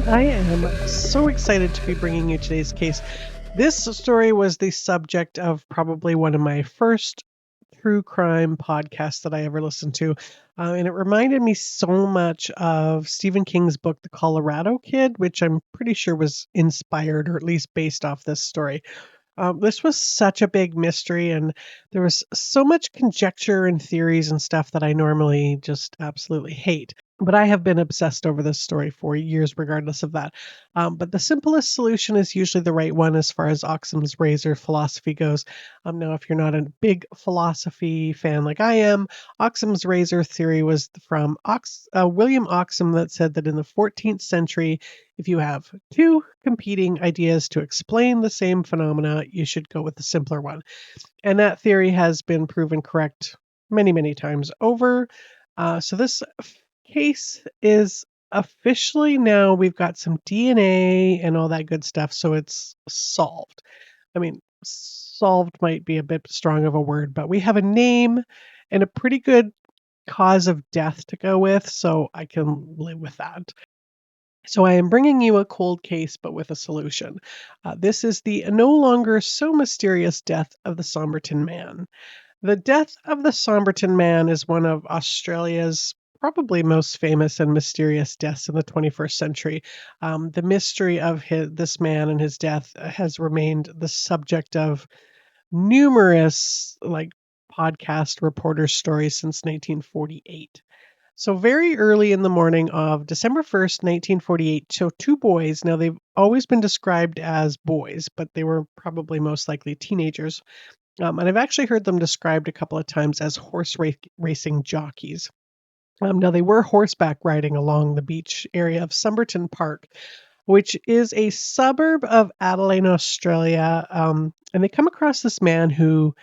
I am so excited to be bringing you today's case. This story was the subject of probably one of my first true crime podcasts that I ever listened to. And it reminded me so much of Stephen King's book, The Colorado Kid, which I'm pretty sure was inspired or at least based off this story. This was such a big mystery, and there was so much conjecture and theories and stuff that I normally just absolutely hate. But I have been obsessed over this story for years, regardless of that. But the simplest solution is usually the right one as far as Occam's razor philosophy goes. Now, if you're not a big philosophy fan like I am, Occam's razor theory was from William Occam that said that in the 14th century, if you have two competing ideas to explain the same phenomena, you should go with the simpler one. And that theory has been proven correct many, many times over. So this case is officially now we've got some DNA and all that good stuff, so it's solved. I mean, solved might be a bit strong of a word, but we have a name and a pretty good cause of death to go with, so I can live with that. So I am bringing you a cold case, but with a solution. This is the no longer so mysterious death of the Somerton Man. The death of the Somerton Man is one of Australia's probably most famous and mysterious deaths in the 21st century. The mystery of this man and his death has remained the subject of numerous podcast reporter stories since 1948. So very early in the morning of December 1st, 1948, so two boys, now they've always been described as boys, but they were probably most likely teenagers. And I've actually heard them described a couple of times as racing jockeys. Now, they were horseback riding along the beach area of Somerton Park, which is a suburb of Adelaide, Australia. And they come across this man who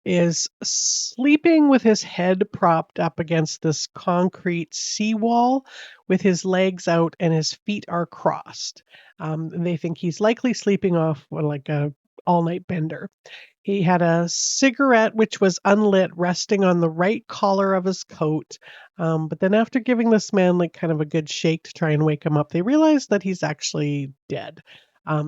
is sleeping with his head propped up against this concrete seawall with his legs out and his feet are crossed. And they think he's likely sleeping off like a all-night bender. He had a cigarette which was unlit resting on the right collar of his coat. But then after giving this man like kind of a good shake to try and wake him up, they realize that he's actually dead.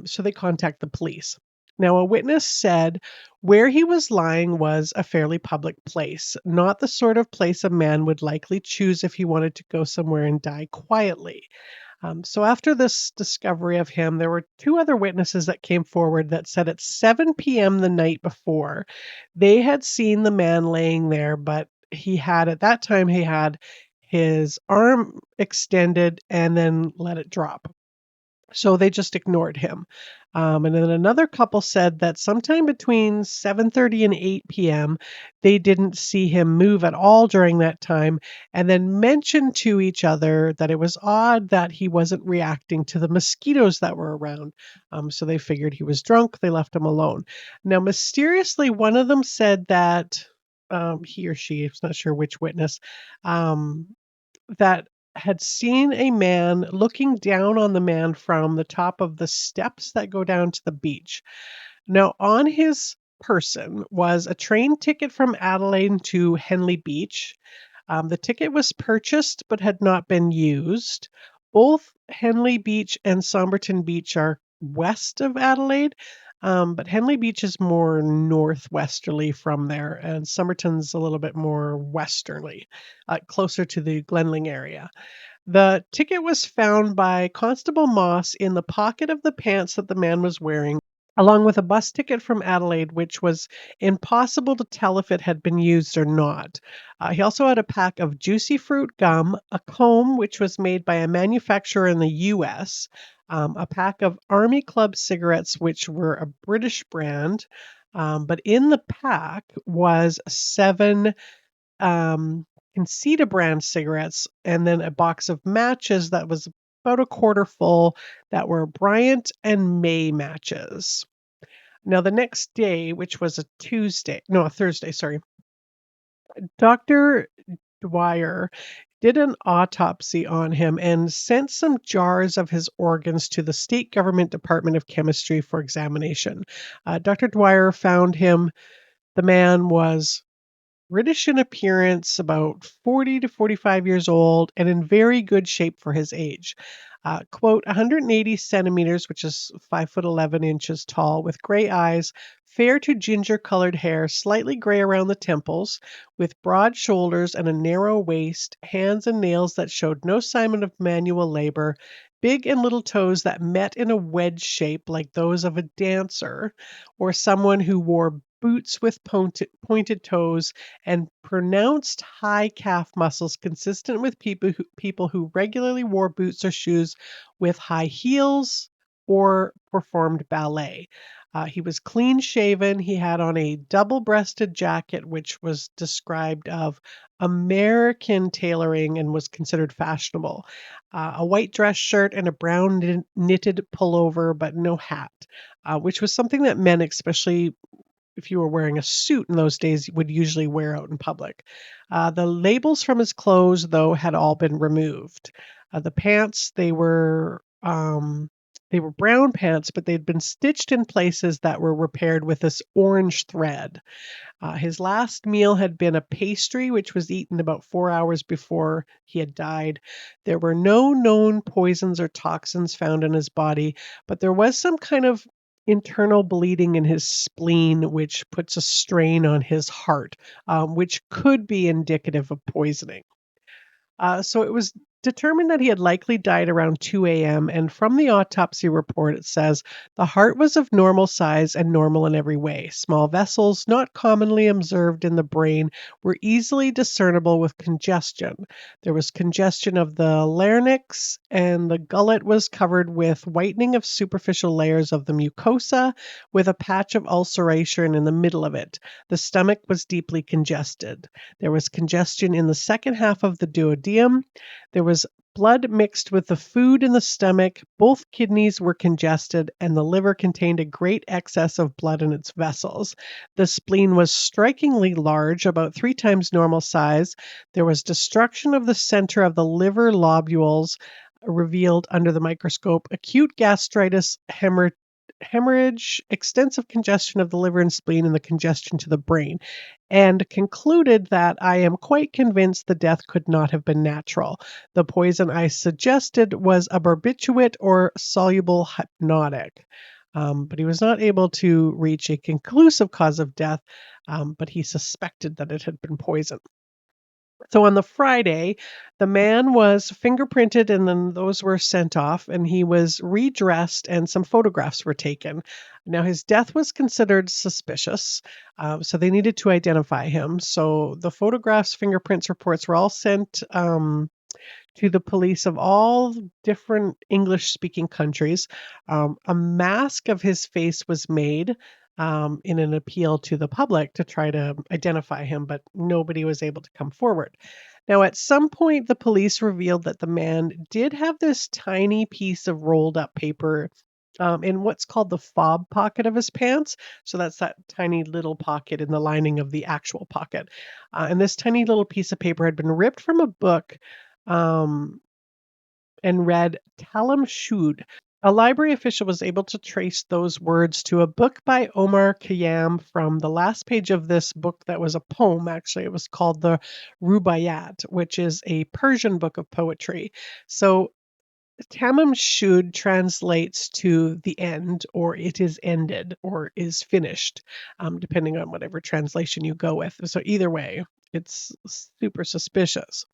So they contact the police. Now, a witness said where he was lying was a fairly public place, not the sort of place a man would likely choose if he wanted to go somewhere and die quietly. So after this discovery of him, there were two other witnesses that came forward that said at 7 p.m. the night before, they had seen the man laying there, but at that time, he had his arm extended and then let it drop. So they just ignored him. And then another couple said that sometime between 7:30 and 8 p.m., they didn't see him move at all during that time, and then mentioned to each other that it was odd that he wasn't reacting to the mosquitoes that were around. So they figured he was drunk. They left him alone. Now, mysteriously, one of them said that he or she, I'm not sure which witness, um, that had seen a man looking down on the man from the top of the steps that go down to the beach. Now, on his person was a train ticket from Adelaide to Henley Beach. The ticket was purchased but had not been used. Both Henley Beach and Somerton Beach are west of Adelaide, but Henley Beach is more northwesterly from there, and Somerton's a little bit more westerly, closer to the Glenling area. The ticket was found by Constable Moss in the pocket of the pants that the man was wearing, along with a bus ticket from Adelaide, which was impossible to tell if it had been used or not. He also had a pack of juicy fruit gum, a comb, which was made by a manufacturer in the US, a pack of Army Club cigarettes, which were a British brand. But in the pack was seven Concita brand cigarettes, and then a box of matches that was about a quarter full that were Bryant and May matches. Now, the next day, which was a Thursday, sorry, Dr. Dwyer did an autopsy on him and sent some jars of his organs to the state government Department of Chemistry for examination. Dr. Dwyer found him. The man was British in appearance, about 40 to 45 years old, and in very good shape for his age. Quote, 180 centimeters, which is 5 foot 11 inches tall, with gray eyes, fair to ginger colored hair, slightly gray around the temples, with broad shoulders and a narrow waist, hands and nails that showed no sign of manual labor, big and little toes that met in a wedge shape like those of a dancer, or someone who wore boots with pointed toes and pronounced high calf muscles consistent with people who regularly wore boots or shoes with high heels or performed ballet. He was clean shaven. He had on a double breasted jacket, which was described of American tailoring and was considered fashionable. A white dress shirt and a brown knitted pullover, but no hat, which was something that men, especially if you were wearing a suit in those days, would usually wear out in public. The labels from his clothes, though, had all been removed. The pants, they were brown pants, but they'd been stitched in places that were repaired with this orange thread. His last meal had been a pastry, which was eaten about 4 hours before he had died. There were no known poisons or toxins found in his body, but there was some kind of internal bleeding in his spleen, which puts a strain on his heart, which could be indicative of poisoning. So it was determined that he had likely died around 2 a.m. And from the autopsy report, it says the heart was of normal size and normal in every way. Small vessels, not commonly observed in the brain, were easily discernible with congestion. There was congestion of the larynx, and the gullet was covered with whitening of superficial layers of the mucosa, with a patch of ulceration in the middle of it. The stomach was deeply congested. There was congestion in the second half of the duodenum. There was blood mixed with the food in the stomach. Both kidneys were congested, and the liver contained a great excess of blood in its vessels. The spleen was strikingly large, about 3 times normal size. There was destruction of the center of the liver lobules revealed under the microscope, acute gastritis, hemorrhage, extensive congestion of the liver and spleen, and the congestion to the brain, and concluded that I am quite convinced the death could not have been natural. The poison I suggested was a barbiturate or soluble hypnotic. But he was not able to reach a conclusive cause of death, but he suspected that it had been poison. So on the Friday, the man was fingerprinted and then those were sent off, and he was redressed and some photographs were taken. Now, his death was considered suspicious, so they needed to identify him. So the photographs, fingerprints, reports were all sent to the police of all different English speaking countries. A mask of his face was made in an appeal to the public to try to identify him, but nobody was able to come forward. Now, at some point, the police revealed that the man did have this tiny piece of rolled up paper in what's called the fob pocket of his pants. So that's that tiny little pocket in the lining of the actual pocket. And this tiny little piece of paper had been ripped from a book um, and read Tamám Shud. A library official was able to trace those words to a book by Omar Khayyam from the last page of this book that was a poem. Actually, it was called the Rubaiyat, which is a Persian book of poetry. So Tamam Shud translates to the end, or it is ended, or is finished, depending on whatever translation you go with. So either way, it's super suspicious.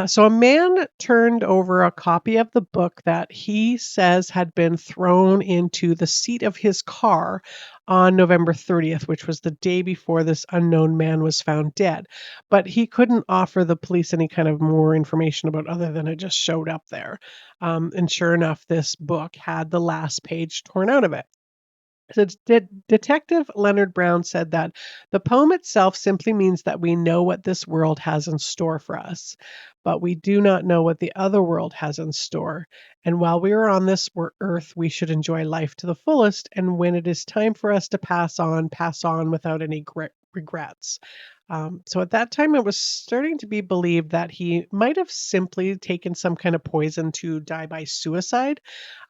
So a man turned over a copy of the book that he says had been thrown into the seat of his car on November 30th, which was the day before this unknown man was found dead. But he couldn't offer the police any kind of more information about other than it just showed up there. And sure enough, this book had the last page torn out of it. So Detective Leonard Brown said that the poem itself simply means that we know what this world has in store for us, but we do not know what the other world has in store. And while we are on this earth, we should enjoy life to the fullest. And when it is time for us to pass on without any regrets. So at that time, it was starting to be believed that he might have simply taken some kind of poison to die by suicide.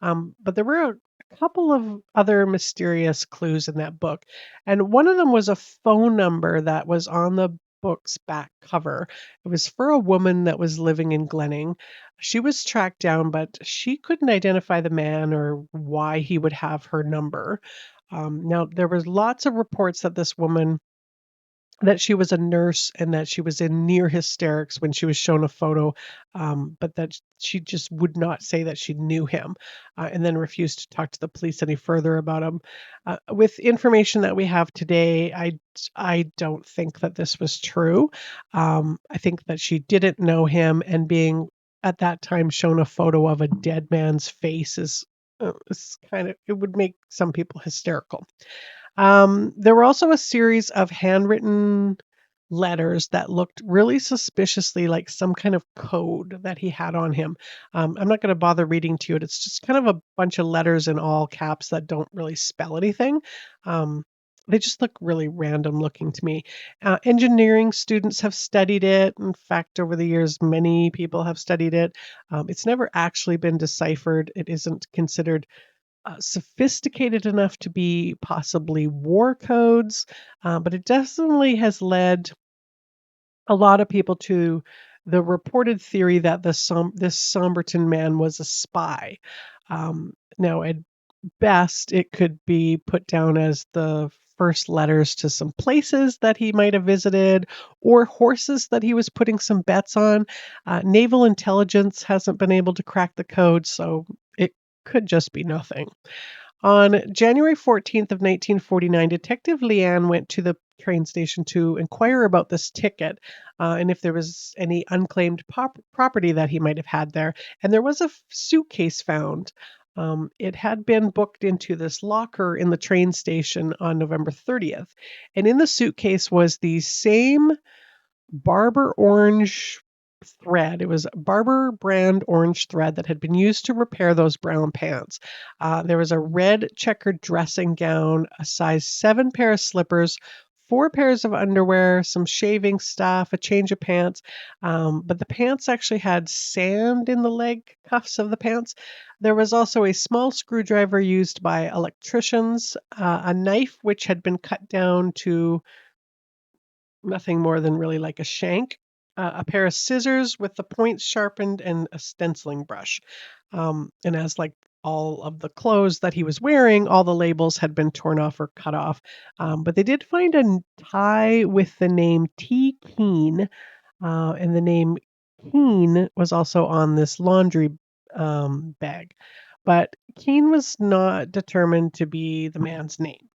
But there were a couple of other mysterious clues in that book. And one of them was a phone number that was on the book's back cover. It was for a woman that was living in Glenning. She was tracked down, but she couldn't identify the man or why he would have her number. Now, there was lots of reports that this woman that she was a nurse and that she was in near hysterics when she was shown a photo, but that she just would not say that she knew him, and then refused to talk to the police any further about him. With information that we have today, I don't think that this was true. I think that she didn't know him, and being at that time shown a photo of a dead man's face is kind of it would make some people hysterical. There were also a series of handwritten letters that looked really suspiciously like some kind of code that he had on him. I'm not going to bother reading to you. It's just kind of a bunch of letters in all caps that don't really spell anything. Um, they just look really random looking to me. Engineering students have studied it. In fact, over the years, many people have studied it. It's never actually been deciphered. It isn't considered sophisticated enough to be possibly war codes, but it definitely has led a lot of people to the reported theory that this Somerton man was a spy. Now, at best, it could be put down as the first letters to some places that he might have visited or horses that he was putting some bets on. Naval intelligence hasn't been able to crack the code, so it could just be nothing. On January 14th of 1949, Detective Leanne went to the train station to inquire about this ticket and if there was any unclaimed property that he might have had there. And there was a suitcase found. It had been booked into this locker in the train station on November 30th. And in the suitcase was the same Barber orange thread. It was Barber brand orange thread that had been used to repair those brown pants. There was a red checkered dressing gown, a size 7 pair of slippers, 4 pairs of underwear, some shaving stuff, a change of pants. But the pants actually had sand in the leg cuffs of the pants. There was also a small screwdriver used by electricians, a knife which had been cut down to nothing more than really like a shank, a pair of scissors with the points sharpened, and a stenciling brush. And as like all of the clothes that he was wearing, all the labels had been torn off or cut off. But they did find a tie with the name T. Keene, and the name Keene was also on this laundry bag. But Keene was not determined to be the man's name.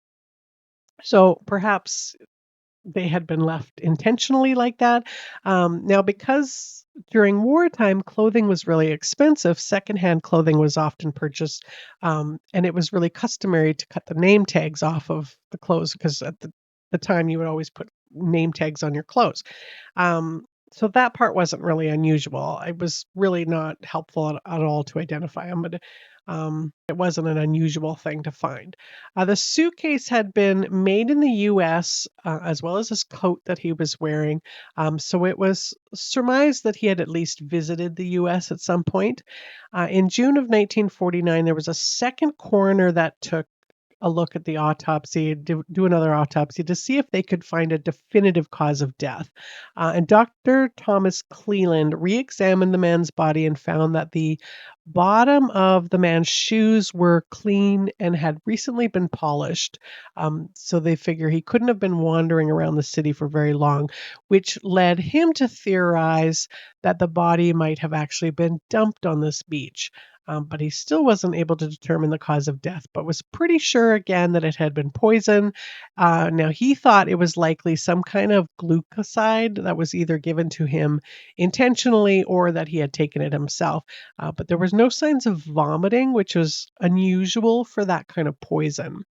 So perhaps they had been left intentionally like that. Now, because during wartime, clothing was really expensive, secondhand clothing was often purchased, and it was really customary to cut the name tags off of the clothes because at the time you would always put name tags on your clothes. So that part wasn't really unusual. It was really not helpful at all to identify him, but it wasn't an unusual thing to find. The suitcase had been made in the US, as well as his coat that he was wearing. So it was surmised that he had at least visited the US at some point. In June of 1949, there was a second coroner that took a look at the autopsy, do another autopsy to see if they could find a definitive cause of death. And Dr. Thomas Cleland re examined the man's body and found that the bottom of the man's shoes were clean and had recently been polished. So they figure he couldn't have been wandering around the city for very long, which led him to theorize that the body might have actually been dumped on this beach. But he still wasn't able to determine the cause of death, but was pretty sure again that it had been poison. Now, he thought it was likely some kind of glucoside that was either given to him intentionally or that he had taken it himself. But there was no signs of vomiting, which was unusual for that kind of poison.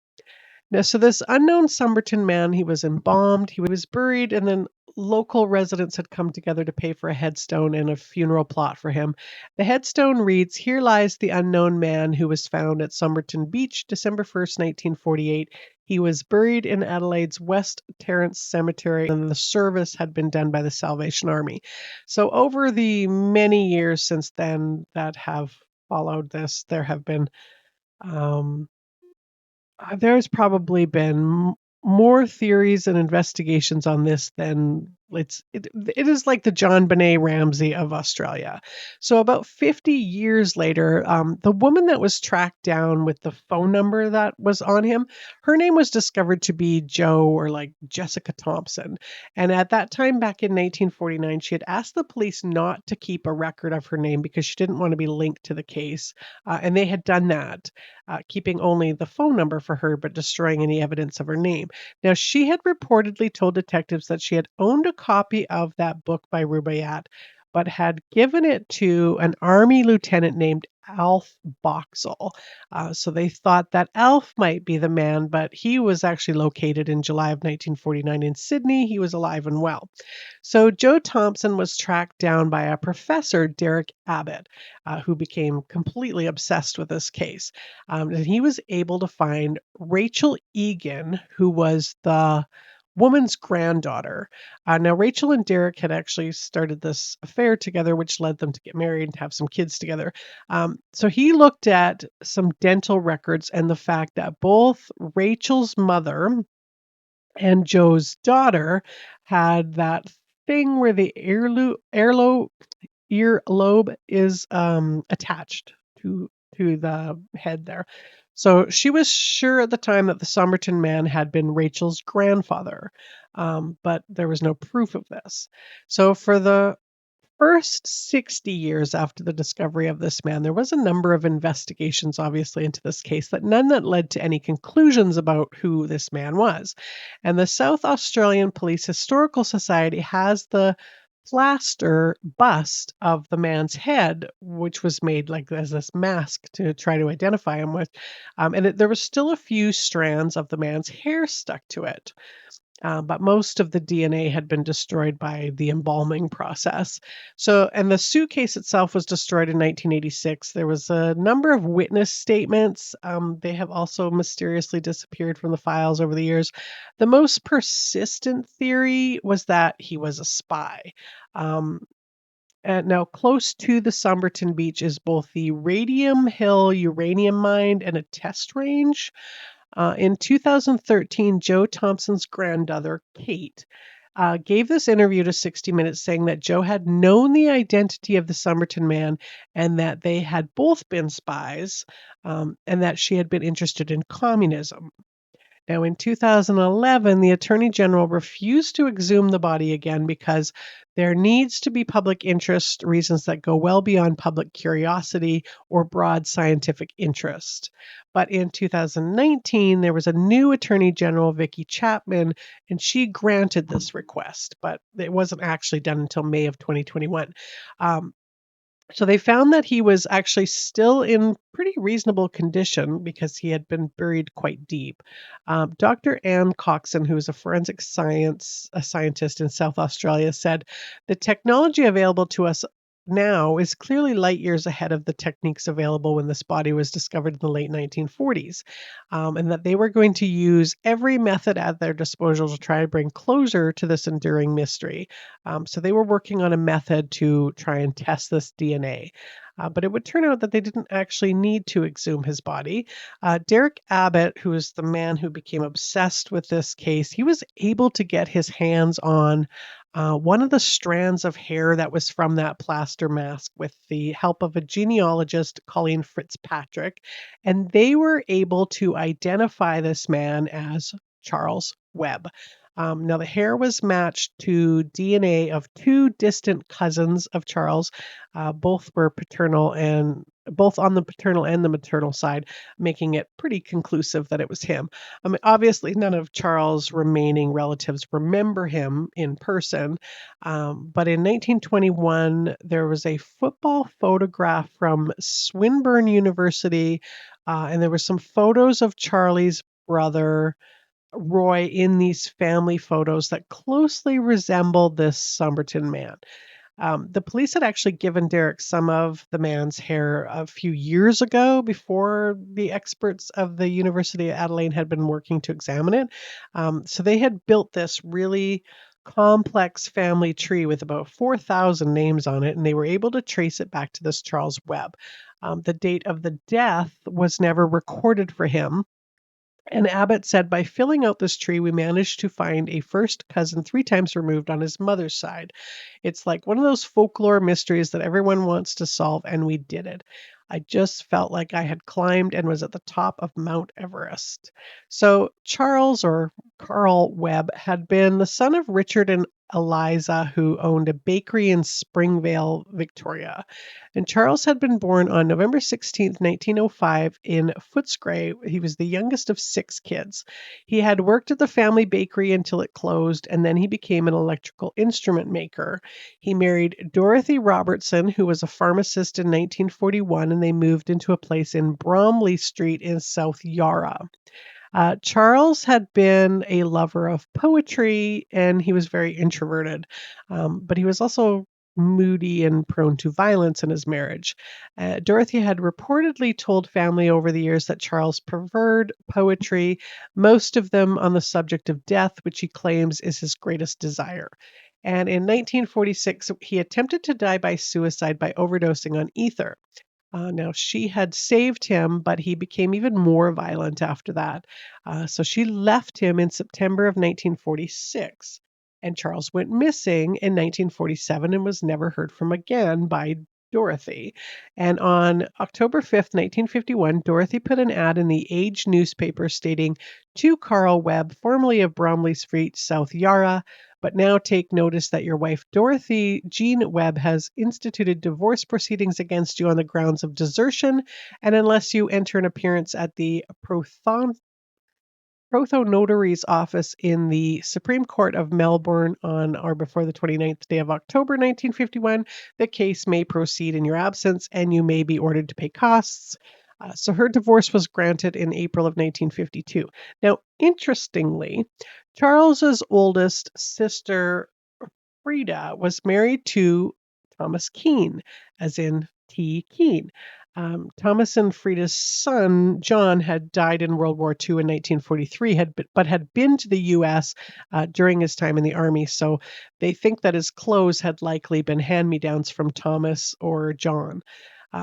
Now, so this unknown Somerton man, he was embalmed, he was buried, and then local residents had come together to pay for a headstone and a funeral plot for him. The headstone reads, "Here lies the unknown man who was found at Somerton Beach, December 1st, 1948. He was buried in Adelaide's West Terrace Cemetery, and the service had been done by the Salvation Army." So, over the many years since then that have followed this, there have been um, there's probably been more theories and investigations on this than it is like the John Benet Ramsey of Australia. So about 50 years later, the woman that was tracked down with the phone number that was on him, her name was discovered to be Joe or like Jessica Thompson. And at that time, back in 1949, she had asked the police not to keep a record of her name because she didn't want to be linked to the case. And they had done that, keeping only the phone number for her, but destroying any evidence of her name. Now, she had reportedly told detectives that she had owned a copy of that book by Rubaiyat, but had given it to an army lieutenant named Alf Boxall. So they thought that Alf might be the man, but he was actually located in July of 1949 in Sydney. He was alive and well. So Joe Thompson was tracked down by a professor, Derek Abbott, who became completely obsessed with this case. And he was able to find Rachel Egan, who was the woman's granddaughter. Now, Rachel and Derek had actually started this affair together, which led them to get married and have some kids together. So he looked at some dental records and the fact that both Rachel's mother and Joe's daughter had that thing where the earlobe is attached to the head there. So she was sure at the time that the Somerton man had been Rachel's grandfather, but there was no proof of this. So for the first 60 years after the discovery of this man, there was a number of investigations, obviously, into this case, that none that led to any conclusions about who this man was. And the South Australian Police Historical Society has the plaster bust of the man's head, which was made like as this mask to try to identify him with. There was still a few strands of the man's hair stuck to it. But most of the DNA had been destroyed by the embalming process. So, and the suitcase itself was destroyed in 1986. There was a number of witness statements. They have also mysteriously disappeared from the files over the years. The most persistent theory was that he was a spy. And now, close to the Somerton Beach is both the Radium Hill uranium mine and a test range. In 2013, Joe Thompson's granddaughter, Kate, gave this interview to 60 Minutes saying that Joe had known the identity of the Somerton man and that they had both been spies, and that she had been interested in communism. Now, in 2011, the Attorney General refused to exhume the body again because there needs to be public interest reasons that go well beyond public curiosity or broad scientific interest. But in 2019, there was a new Attorney General, Vicky Chapman, and she granted this request, but it wasn't actually done until May of 2021. So they found that he was actually still in pretty reasonable condition because he had been buried quite deep. Dr. Anne Coxon, who is a forensic scientist in South Australia, said the technology available to us now is clearly light years ahead of the techniques available when this body was discovered in the late 1940s, and that they were going to use every method at their disposal to try to bring closure to this enduring mystery. So they were working on a method to try and test this DNA. But it would turn out that they didn't actually need to exhume his body. Derek Abbott, who is the man who became obsessed with this case, he was able to get his hands on one of the strands of hair that was from that plaster mask with the help of a genealogist, Colleen Fitzpatrick. And they were able to identify this man as Charles Webb. Now, the hair was matched to DNA of two distant cousins of Charles. Both were paternal and both on the paternal and the maternal side, making it pretty conclusive that it was him. I mean, obviously, none of Charles' remaining relatives remember him in person. But in 1921, there was a football photograph from Swinburne University, and there were some photos of Charlie's brother Roy in these family photos that closely resembled this Somerton man. The police had actually given Derek some of the man's hair a few years ago before the experts of the University of Adelaide had been working to examine it. So they had built this really complex family tree with about 4,000 names on it, and they were able to trace it back to this Charles Webb. The date of the death was never recorded for him, and Abbott said, by filling out this tree, we managed to find a first cousin 3 times removed on his mother's side. It's like one of those folklore mysteries that everyone wants to solve, and we did it. I just felt like I had climbed and was at the top of Mount Everest. So, Charles, or Carl Webb, had been the son of Richard and Eliza, who owned a bakery in Springvale, Victoria. And Charles had been born on November 16th, 1905, in Footscray. He was the youngest of 6 kids. He had worked at the family bakery until it closed, and then he became an electrical instrument maker. He married Dorothy Robertson, who was a pharmacist in 1941, and they moved into a place in Bromley Street in South Yarra. Charles had been a lover of poetry and he was very introverted, but he was also moody and prone to violence in his marriage. Dorothy had reportedly told family over the years that Charles preferred poetry, most of them on the subject of death, which he claims is his greatest desire. And in 1946, he attempted to die by suicide by overdosing on ether. Now, she had saved him, but he became even more violent after that. So she left him in September of 1946. And Charles went missing in 1947 and was never heard from again by Dorothy. And on October 5th, 1951, Dorothy put an ad in the Age newspaper stating, "To Carl Webb, formerly of Bromley Street, South Yarra, but now take notice that your wife Dorothy Jean Webb has instituted divorce proceedings against you on the grounds of desertion, and unless you enter an appearance at the Protho Notary's office in the Supreme Court of Melbourne on or before the 29th day of October 1951, the case may proceed in your absence and you may be ordered to pay costs." So her divorce was granted in April of 1952. Now, interestingly, Charles's oldest sister, Frida, was married to Thomas Keene, as in T. Keene. Thomas and Frida's son, John, had died in World War II in 1943, but had been to the U.S. During his time in the Army. So they think that his clothes had likely been hand-me-downs from Thomas or John.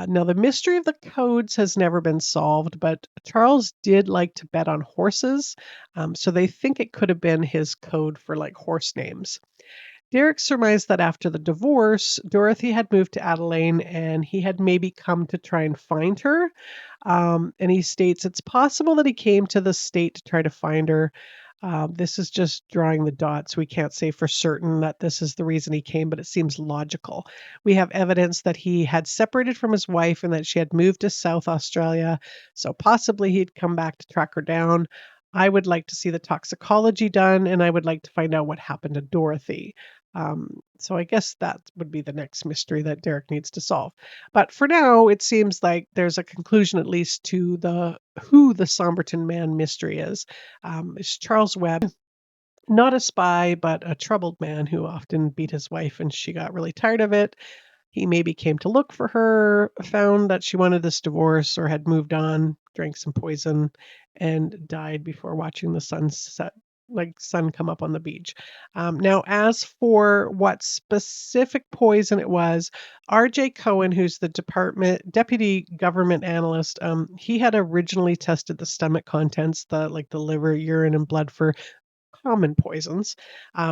Now, the mystery of the codes has never been solved, but Charles did like to bet on horses. So they think it could have been his code for like horse names. Derek surmised that after the divorce, Dorothy had moved to Adelaide and he had maybe come to try and find her. And he states it's possible that he came to the state to try to find her. This is just drawing the dots. We can't say for certain that this is the reason he came, but it seems logical. We have evidence that he had separated from his wife and that she had moved to South Australia. So possibly he'd come back to track her down. I would like to see the toxicology done, and I would like to find out what happened to Dorothy. So I guess that would be the next mystery that Derek needs to solve. But for now, it seems like there's a conclusion, at least, to the who the Somerton Man mystery is. It's Charles Webb, not a spy, but a troubled man who often beat his wife, and she got really tired of it. He maybe came to look for her, found that she wanted this divorce or had moved on, drank some poison, and died before watching the sun come up on the beach. Now, as for what specific poison it was, R.J. Cohen, who's the department deputy government analyst, he had originally tested the stomach contents, the liver, urine, and blood for common poisons,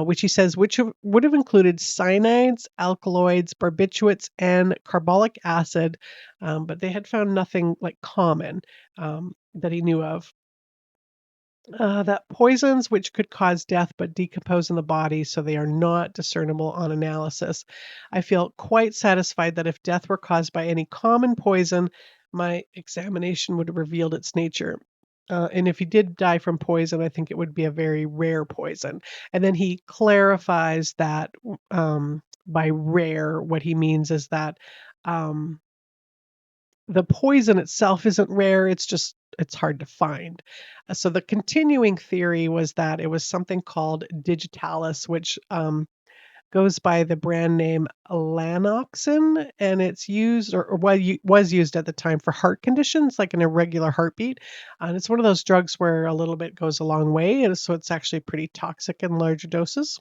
which he says would have included cyanides, alkaloids, barbiturates, and carbolic acid, but they had found nothing like common that he knew of. That poisons which could cause death but decompose in the body, so they are not discernible on analysis. I feel quite satisfied that if death were caused by any common poison, my examination would have revealed its nature. And if he did die from poison, I think it would be a very rare poison. And then he clarifies that by rare, what he means is that um, the poison itself isn't rare. It's just it's hard to find. So the continuing theory was that it was something called digitalis, which goes by the brand name Lanoxin, and it's used was used at the time for heart conditions like an irregular heartbeat. And it's one of those drugs where a little bit goes a long way, and so it's actually pretty toxic in large doses.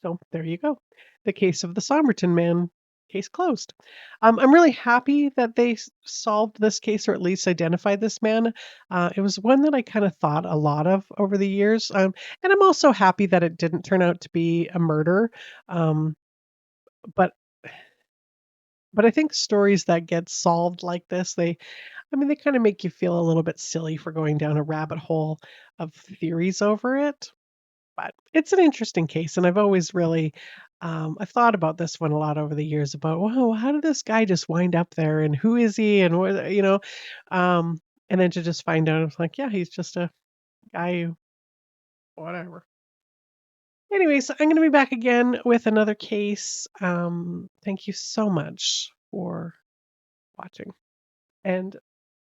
So there you go. The case of the Somerton man. Case closed. I'm really happy that they solved this case or at least identified this man. It was one that I kind of thought a lot of over the years. And I'm also happy that it didn't turn out to be a murder. Um, but but I think stories that get solved like this, I mean, they kind of make you feel a little bit silly for going down a rabbit hole of theories over it. But it's an interesting case, and I've always really I've thought about this one a lot over the years about, "Wow, how did this guy just wind up there, and who is he, and what," Um, and then to just find out, it's like, yeah, he's just a guy who whatever. Anyways, I'm gonna be back again with another case. Thank you so much for watching, and